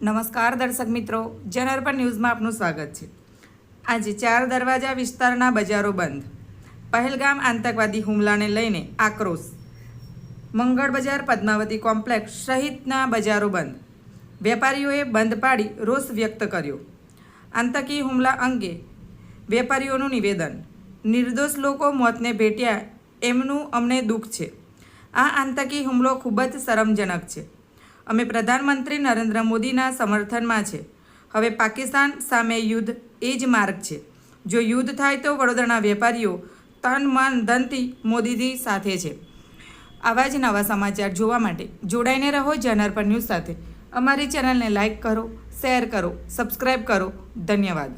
નમસ્કાર દર્શક મિત્રો, જનઅર્પણ ન્યૂઝમાં આપનું સ્વાગત છે। આજે 4 દરવાજા વિસ્તારના બજારો બંધ। પહેલગામ આતંકવાદી હુમલાને લઈને આક્રોશ। મંગળ બજાર, પદ્માવતી કોમ્પ્લેક્સ સહિતના બજારો બંધ। વેપારીઓએ બંધ પાડી રોષ વ્યક્ત કર્યો। આતંકી હુમલા અંગે વેપારીઓનું નિવેદન। નિર્દોષ લોકો મોતને ભેટ્યા એમનું અમને દુઃખ છે। આ આતંકી હુમલો ખૂબ જ શરમજનક છે। અમે પ્રધાનમંત્રી નરેન્દ્ર મોદીના સમર્થનમાં છે। હવે પાકિસ્તાન સામે યુદ્ધ એ જ માર્ગ છે। જો યુદ્ધ થાય તો વડોદરાના વેપારીઓ તન મન ધનથી મોદીજી સાથે છે। આવા જ નવા સમાચાર જોવા માટે જોડાઈને રહો જનઅર્પણ ન્યૂઝ સાથે। અમારી ચેનલને લાઇક કરો, શેર કરો, સબસ્ક્રાઇબ કરો। ધન્યવાદ।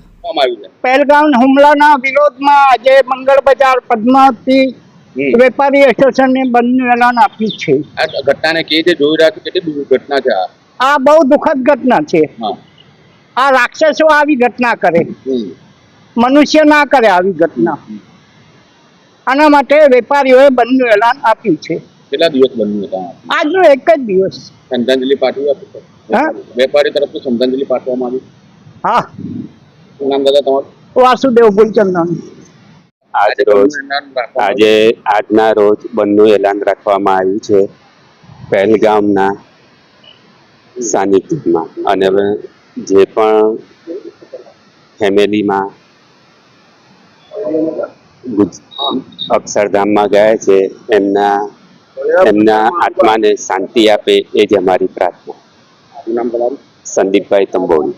પહેલગામ હુમલાના વિરોધમાં આજે મંગળ બજાર, પદ્માવતી વેપારી એસોસિએશને બંધનું એલાન આપ્યું છે। આ ઘટનાને કેવી રીતે જોઈ રહ્યા છો? કેટલી દુઃખ ઘટના છે આ બહુ દુઃખદ ઘટના છે। આ રાક્ષસો આવી ઘટના કરે, મનુષ્ય ના કરે આવી ઘટના। આના માટે વેપારીઓએ બંધનું એલાન આપ્યું છે। કેટલા દિવસ બંધ હતા? આજનો એક જ દિવસ। શ્રદ્ધાંજલિ પાઠવી? વેપારી તરફથી શ્રદ્ધાંજલિ પાઠવવામાં આવી? હા। શું નામ દાદા તમારું? વાસુદેવ ભૂલચંદન। આજના રોજ બંધનું એલાન રાખવામાં આવ્યું છે પહેલગામના સાનિધ્યમાં। અને જે પણ ફેમિલીમાં અક્ષરધામમાં ગયા છે એમના આત્માને શાંતિ આપે એ જ અમારી પ્રાર્થના। શું નામ તમારું? સંદીપભાઈ તંબોળી।